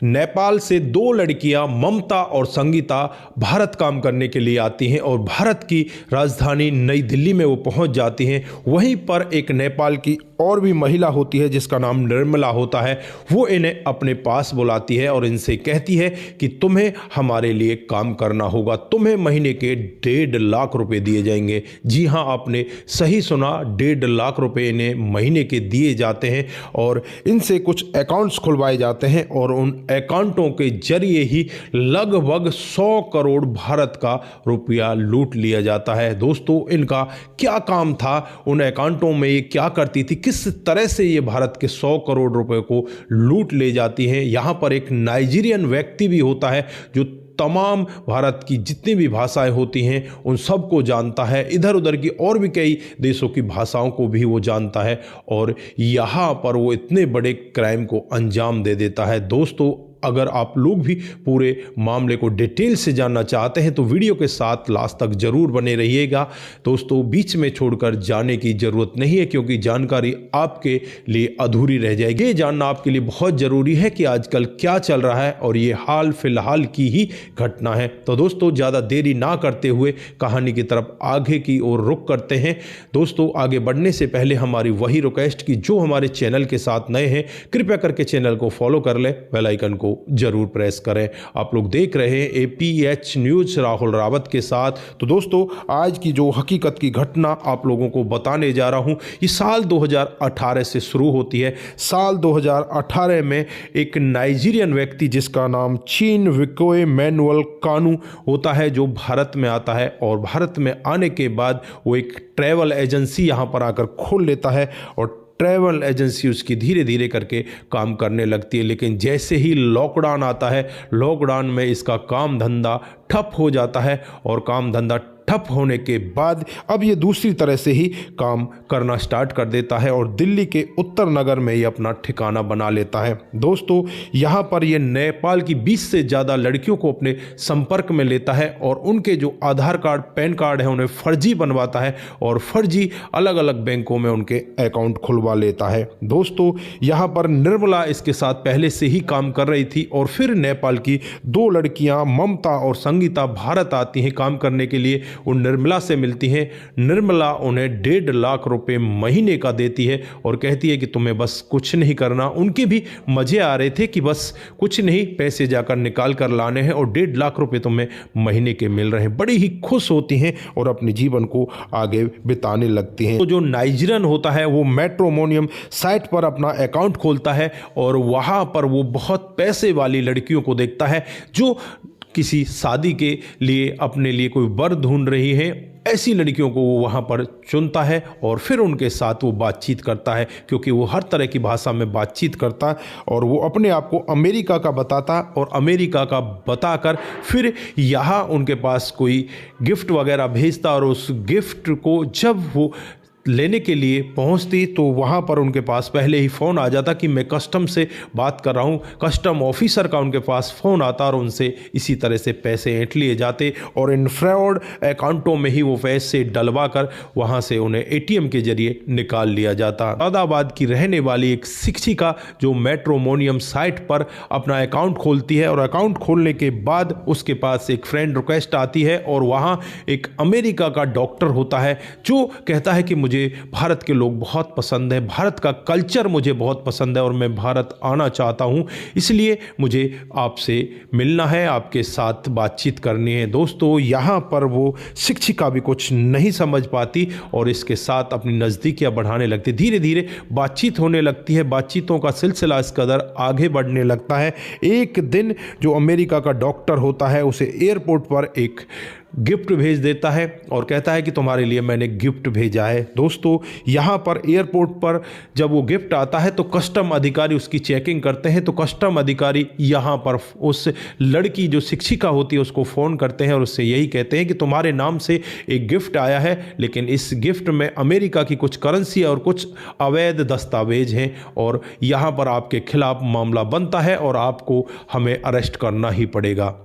नेपाल से दो लड़कियां ममता और संगीता भारत काम करने के लिए आती हैं और भारत की राजधानी नई दिल्ली में वो पहुंच जाती हैं। वहीं पर एक नेपाल की और भी महिला होती है जिसका नाम निर्मला होता है। वो इन्हें अपने पास बुलाती है और इनसे कहती है कि तुम्हें हमारे लिए काम करना होगा, तुम्हें महीने के 1.5 लाख रुपए दिए जाएंगे। जी हाँ, आपने सही सुना, 1.5 लाख रुपए इन्हें महीने के दिए जाते हैं और इनसे कुछ अकाउंट्स खुलवाए जाते हैं और उन अकाउंटों के जरिए ही लगभग 100 करोड़ भारत का रुपया लूट लिया जाता है। दोस्तों, इनका क्या काम था, उन अकाउंटों में ये क्या करती थी, किस तरह से ये भारत के 100 करोड़ रुपए को लूट ले जाती हैं। यहाँ पर एक नाइजीरियन व्यक्ति भी होता है जो तमाम भारत की जितनी भी भाषाएं होती हैं उन सबको जानता है, इधर उधर की और भी कई देशों की भाषाओं को भी वो जानता है और यहाँ पर वो इतने बड़े क्राइम को अंजाम दे देता है। दोस्तों, अगर आप लोग भी पूरे मामले को डिटेल से जानना चाहते हैं तो वीडियो के साथ लास्ट तक जरूर बने रहिएगा। दोस्तों, बीच में छोड़कर जाने की जरूरत नहीं है क्योंकि जानकारी आपके लिए अधूरी रह जाएगी। ये जानना आपके लिए बहुत जरूरी है कि आजकल क्या चल रहा है और ये हाल फिलहाल की ही घटना है। तो दोस्तों, ज़्यादा देरी ना करते हुए कहानी की तरफ आगे की ओर रुख करते हैं। दोस्तों, आगे बढ़ने से पहले हमारी वही रिक्वेस्ट कि जो हमारे चैनल के साथ नए हैं कृपया करके चैनल को फॉलो कर लें, बेल आइकन को जरूर प्रेस करें। आप लोग देख रहे हैं APH न्यूज राहुल रावत के साथ। तो दोस्तों, आज की जो हकीकत की घटना आप लोगों को बताने जा रहा हूं, ये साल 2018 से शुरू होती है। साल 2018 में एक नाइजीरियन व्यक्ति जिसका नाम चिनविक्वे मैनुअल कानू होता है जो भारत में आता है और भारत में आने के बाद वो एक ट्रैवल एजेंसी यहाँ पर आकर खोल लेता है और ट्रैवल एजेंसी उसकी धीरे धीरे करके काम करने लगती है। लेकिन जैसे ही लॉकडाउन आता है, लॉकडाउन में इसका काम धंधा ठप हो जाता है और काम धंधा ठप होने के बाद अब ये दूसरी तरह से ही काम करना स्टार्ट कर देता है और दिल्ली के उत्तर नगर में ये अपना ठिकाना बना लेता है। दोस्तों, यहाँ पर ये नेपाल की 20 से ज़्यादा लड़कियों को अपने संपर्क में लेता है और उनके जो आधार कार्ड, पैन कार्ड है उन्हें फर्जी बनवाता है और फर्जी अलग अलग बैंकों में उनके अकाउंट खुलवा लेता है। दोस्तों, यहाँ पर निर्मला इसके साथ पहले से ही काम कर रही थी और फिर नेपाल की दो लड़कियाँ ममता और संगीता भारत आती हैं काम करने के लिए। वो निर्मला से मिलती हैं। निर्मला उन्हें 1.5 लाख रुपए महीने का देती है और कहती है कि तुम्हें बस कुछ नहीं करना। उनके भी मजे आ रहे थे कि बस कुछ नहीं, पैसे जाकर निकाल कर लाने हैं और 1.5 लाख रुपए तुम्हें महीने के मिल रहे हैं। बड़ी ही खुश होती हैं और अपने जीवन को आगे बिताने लगती हैं। तो जो नाइजीरियन होता है वो मैट्रिमोनियम साइट पर अपना अकाउंट खोलता है और वहाँ पर वो बहुत पैसे वाली लड़कियों को देखता है जो किसी शादी के लिए अपने लिए कोई वर ढूंढ रही है। ऐसी लड़कियों को वो वहाँ पर चुनता है और फिर उनके साथ वो बातचीत करता है क्योंकि वो हर तरह की भाषा में बातचीत करता है और वो अपने आप को अमेरिका का बताता और अमेरिका का बताकर फिर यहाँ उनके पास कोई गिफ्ट वगैरह भेजता और उस गिफ्ट को जब वो लेने के लिए पहुंचती तो वहां पर उनके पास पहले ही फ़ोन आ जाता कि मैं कस्टम से बात कर रहा हूं। कस्टम ऑफिसर का उनके पास फ़ोन आता और उनसे इसी तरह से पैसे ऐंठ लिए जाते और इन फ्रॉड अकाउंटों में ही वो पैसे डलवा कर वहां से उन्हें ATM के जरिए निकाल लिया जाता। मुरादाबाद की रहने वाली एक शिक्षिका जो मैट्रिमोनियम साइट पर अपना अकाउंट खोलती है और अकाउंट खोलने के बाद उसके पास एक फ्रेंड रिक्वेस्ट आती है और वहाँ एक अमेरिका का डॉक्टर होता है जो कहता है कि मुझे भारत के लोग बहुत पसंद है, भारत का कल्चर मुझे बहुत पसंद है और मैं भारत आना चाहता हूं, इसलिए मुझे आपसे मिलना है, आपके साथ बातचीत करनी है। दोस्तों, यहाँ पर वो शिक्षिका भी कुछ नहीं समझ पाती और इसके साथ अपनी नज़दीकियाँ बढ़ाने लगती। धीरे धीरे बातचीत होने लगती है, बातचीतों का सिलसिला इस कदर आगे बढ़ने लगता है। एक दिन जो अमेरिका का डॉक्टर होता है उसे एयरपोर्ट पर एक गिफ्ट भेज देता है और कहता है कि तुम्हारे लिए मैंने गिफ्ट भेजा है। दोस्तों, यहाँ पर एयरपोर्ट पर जब वो गिफ्ट आता है तो कस्टम अधिकारी उसकी चेकिंग करते हैं। तो कस्टम अधिकारी यहाँ पर उस लड़की जो शिक्षिका होती है उसको फ़ोन करते हैं और उससे यही कहते हैं कि तुम्हारे नाम से एक गिफ्ट आया है, लेकिन इस गिफ्ट में अमेरिका की कुछ करेंसी और कुछ अवैध दस्तावेज हैं और यहाँ पर आपके खिलाफ मामला बनता है और आपको हमें अरेस्ट करना ही पड़ेगा।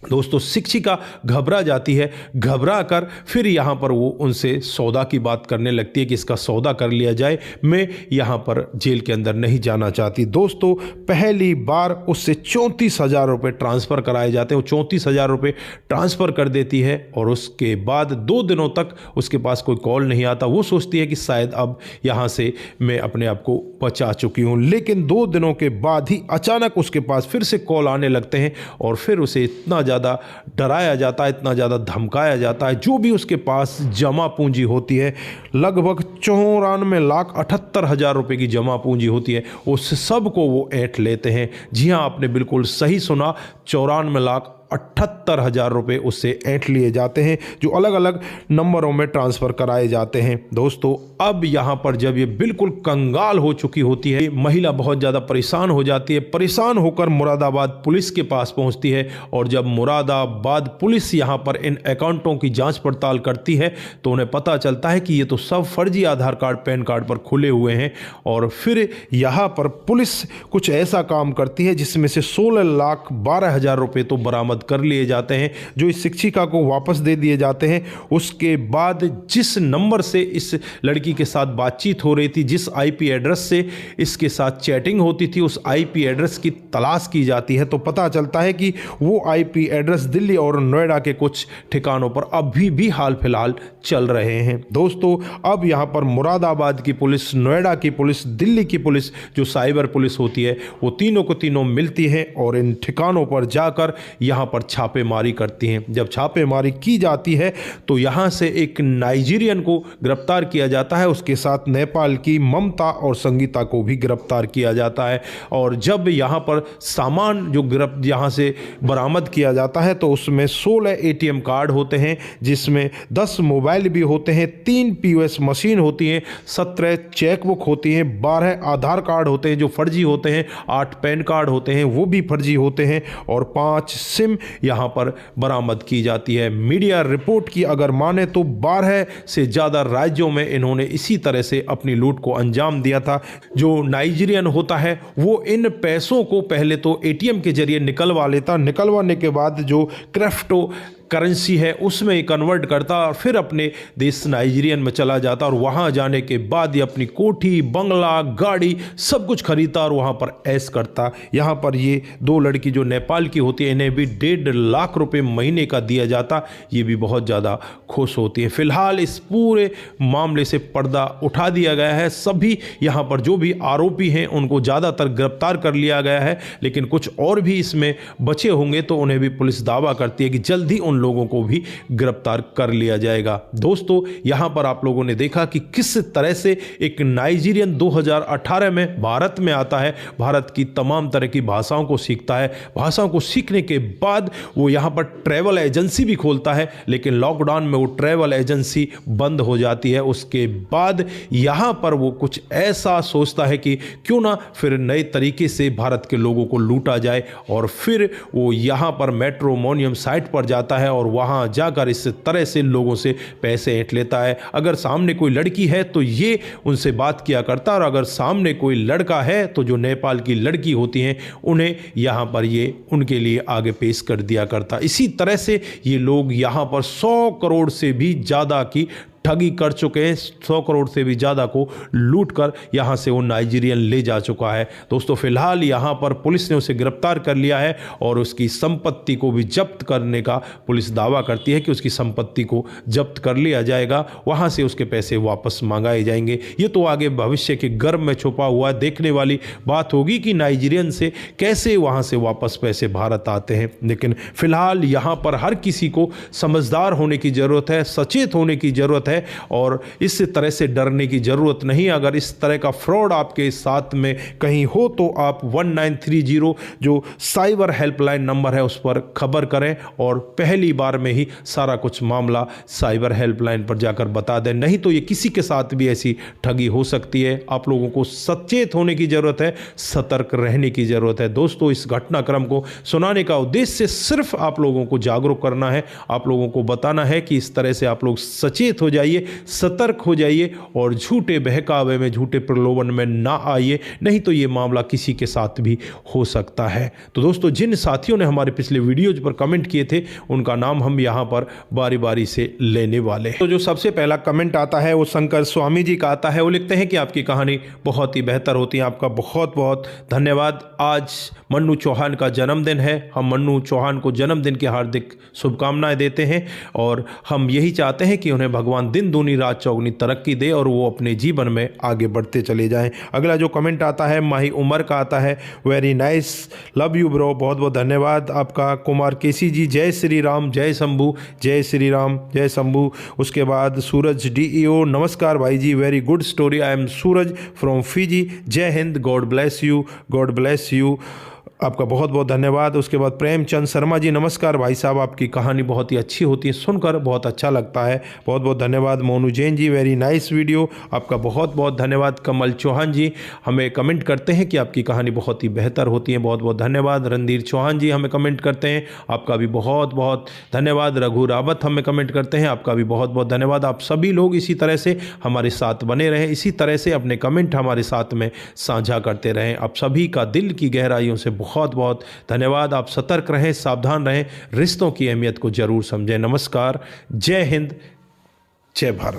दोस्तों शिक्षिका घबरा जाती है, घबरा कर फिर यहाँ पर वो उनसे सौदा की बात करने लगती है कि इसका सौदा कर लिया जाए, मैं यहाँ पर जेल के अंदर नहीं जाना चाहती। दोस्तों पहली बार उससे 34,000 रुपये ट्रांसफ़र कराए जाते हैं, वो 34,000 रुपये ट्रांसफ़र कर देती है और उसके बाद 2 दिनों तक उसके पास कोई कॉल नहीं आता। वो सोचती है कि शायद अब यहाँ से मैं अपने आप को बचा चुकी हूँ, लेकिन 2 दिनों के बाद ही अचानक उसके पास फिर से कॉल आने लगते हैं और फिर उसे इतना ज़्यादा डराया जाता है, इतना ज़्यादा धमकाया जाता है। जो भी उसके पास जमा पूंजी होती है, लगभग 94,78,000 रुपये की जमा पूंजी होती है, उस सब को वो ऐंठ लेते हैं। जी हाँ, आपने बिल्कुल सही सुना, 94,78,000 रुपये उससे ऐंठ लिए जाते हैं, जो अलग अलग नंबरों में ट्रांसफ़र कराए जाते हैं। दोस्तों अब यहाँ पर जब ये बिल्कुल कंगाल हो चुकी होती है, महिला बहुत ज़्यादा परेशान हो जाती है, परेशान होकर मुरादाबाद पुलिस के पास पहुँचती है और जब मुरादाबाद पुलिस यहाँ पर इन अकाउंटों की जांच पड़ताल करती है तो उन्हें पता चलता है कि ये तो सब फर्जी आधार कार्ड, पैन कार्ड पर खुले हुए हैं। और फिर यहाँ पर पुलिस कुछ ऐसा काम करती है जिसमें से 16,12,000 रुपये तो बरामद कर लिए जाते हैं, जो इस शिक्षिका को वापस दे दिए जाते हैं। उसके बाद जिस नंबर से इस लड़की के साथ बातचीत हो रही थी, जिस आईपी एड्रेस से इसके साथ चैटिंग होती थी, उस आईपी एड्रेस की तलाश की जाती है तो पता चलता है कि वो आईपी एड्रेस दिल्ली और नोएडा के कुछ ठिकानों पर अभी भी हाल फिलहाल चल रहे हैं। दोस्तों अब यहाँ पर मुरादाबाद की पुलिस, नोएडा की पुलिस, दिल्ली की पुलिस, जो साइबर पुलिस होती है, वो तीनों को तीनों मिलती है और इन ठिकानों पर जाकर यहाँ पर छापेमारी करती हैं। जब छापेमारी की जाती है तो यहाँ से एक नाइजीरियन को गिरफ्तार किया जाता है, उसके साथ नेपाल की ममता और संगीता को भी गिरफ्तार किया जाता है। और जब यहाँ पर सामान जो यहाँ से बरामद किया जाता है तो उसमें 16 एटीएम कार्ड होते हैं, जिसमें 10 मोबाइल भी होते हैं, 3 पीओएस मशीन होती हैं, 17 चेकबुक होती हैं, 12 आधार कार्ड होते हैं जो फर्जी होते हैं, 8 पैन कार्ड होते हैं वो भी फर्जी होते हैं और 5 सिम यहाँ पर बरामद की जाती है। मीडिया रिपोर्ट की अगर माने तो 12 से ज़्यादा राज्यों में इन्होंने इसी तरह से अपनी लूट को अंजाम दिया था। जो नाइजीरियन होता है वो इन पैसों को पहले तो एटीएम के जरिए निकलवा लेता, निकलवाने के बाद जो क्रिप्टो करेंसी है उसमें कन्वर्ट करता और फिर अपने देश नाइजीरियन में चला जाता और वहाँ जाने के बाद ये अपनी कोठी, बंगला, गाड़ी सब कुछ खरीदता और वहाँ पर ऐश करता। यहाँ पर ये 2 लड़की जो नेपाल की होती है, इन्हें भी 1.5 लाख रुपए महीने का दिया जाता, ये भी बहुत ज़्यादा खुश होती है। फिलहाल इस पूरे मामले से पर्दा उठा दिया गया है, सभी यहाँ पर जो भी आरोपी हैं उनको ज़्यादातर गिरफ्तार कर लिया गया है, लेकिन कुछ और भी इसमें बचे होंगे तो उन्हें भी पुलिस दावा करती है कि जल्द ही उन लोगों को भी गिरफ्तार कर लिया जाएगा। दोस्तों यहां पर आप लोगों ने देखा कि किस तरह से एक नाइजीरियन 2018 में भारत में आता है, भारत की तमाम तरह की भाषाओं को सीखता है, भाषाओं को सीखने के बाद वो यहां पर ट्रैवल एजेंसी भी खोलता है, लेकिन लॉकडाउन में वो ट्रैवल एजेंसी बंद हो जाती है। उसके बाद यहां पर वो कुछ ऐसा सोचता है कि क्यों ना फिर नए तरीके से भारत के लोगों को लूटा जाए और फिर वो यहां पर मैट्रिमोनियम साइट पर जाता है और वहां जाकर इस तरह से लोगों से पैसे ऐंठ लेता है। अगर सामने कोई लड़की है तो ये उनसे बात किया करता और अगर सामने कोई लड़का है तो जो नेपाल की लड़की होती हैं उन्हें यहां पर ये उनके लिए आगे पेश कर दिया करता। इसी तरह से ये लोग यहां पर 100 करोड़ से भी ज़्यादा की ठगी कर चुके हैं, 100 करोड़ से भी ज़्यादा को लूट कर यहाँ से वो नाइजीरियन ले जा चुका है। दोस्तों फिलहाल यहाँ पर पुलिस ने उसे गिरफ्तार कर लिया है और उसकी संपत्ति को भी जब्त करने का पुलिस दावा करती है कि उसकी संपत्ति को जब्त कर लिया जाएगा, वहाँ से उसके पैसे वापस मंगाए जाएंगे। ये तो आगे भविष्य के गर्भ में छुपा हुआ देखने वाली बात होगी कि नाइजीरियन से कैसे वहाँ से वापस पैसे भारत आते हैं। लेकिन फिलहाल यहाँ पर हर किसी को समझदार होने की ज़रूरत है, सचेत होने की ज़रूरत है और इस तरह से डरने की जरूरत नहीं। अगर इस तरह का फ्रॉड आपके साथ में कहीं हो तो आप 1930 जो साइबर हेल्पलाइन नंबर है उस पर खबर करें और पहली बार में ही सारा कुछ मामला साइबर हेल्पलाइन पर जाकर बता दें, नहीं तो ये किसी के साथ भी ऐसी ठगी हो सकती है। आप लोगों को सचेत होने की जरूरत है, सतर्क रहने की जरूरत है। दोस्तों इस घटनाक्रम को सुनाने का उद्देश्य सिर्फ आप लोगों को जागरूक करना है, आप लोगों को बताना है कि इस तरह से आप लोग सचेत हो जाइए, सतर्क हो जाइए और झूठे बहकावे में, झूठे प्रलोभन में ना आइए, नहीं तो ये मामला किसी के साथ भी हो सकता है। तो दोस्तों, जिन साथियों ने हमारे पिछले वीडियोज पर कमेंट किए थे उनका नाम हम यहाँ पर बारी बारी से लेने वाले। तो जो सबसे पहला कमेंट आता है वो शंकर स्वामी जी का आता है। वो लिखते हैं कि आपकी कहानी बहुत ही बेहतर होती है, आपका बहुत बहुत धन्यवाद। आज मन्नू चौहान का जन्मदिन है, हम मन्नू चौहान को जन्मदिन की हार्दिक शुभकामनाएं देते हैं और हम यही चाहते हैं कि उन्हें भगवान दिन दूनी रात चौगुनी तरक्की दे और वो अपने जीवन में आगे बढ़ते चले जाएं। अगला जो कमेंट आता है माही उमर का आता है। Very nice, love you bro, बहुत बहुत धन्यवाद आपका। कुमार केसी जी, जय श्री राम, जय शंभू, जय श्री राम, जय शंभू। उसके बाद सूरज डीईओ, नमस्कार भाई जी, very good story, I am Suraj from Fiji, जय Hind, God bless you, God bless you, आपका बहुत बहुत धन्यवाद। उसके बाद प्रेमचंद शर्मा जी, नमस्कार भाई साहब, आपकी कहानी बहुत ही अच्छी होती है, सुनकर बहुत अच्छा लगता है, बहुत बहुत धन्यवाद। Monu Jain ji, very nice video, आपका बहुत बहुत धन्यवाद। कमल चौहान जी हमें कमेंट करते हैं कि आपकी कहानी बहुत ही बेहतर होती है, बहुत बहुत धन्यवाद। रणधीर चौहान जी हमें कमेंट करते हैं, आपका भी बहुत बहुत धन्यवाद। रघु रावत हमें कमेंट करते हैं, आपका भी बहुत बहुत धन्यवाद। आप सभी लोग इसी तरह से हमारे साथ बने रहें, इसी तरह से अपने कमेंट हमारे साथ में साझा करते रहें। आप सभी का दिल की गहराइयों से बहुत बहुत धन्यवाद। आप सतर्क रहें, सावधान रहें, रिश्तों की अहमियत को जरूर समझें। नमस्कार, जय हिंद, जय भारत।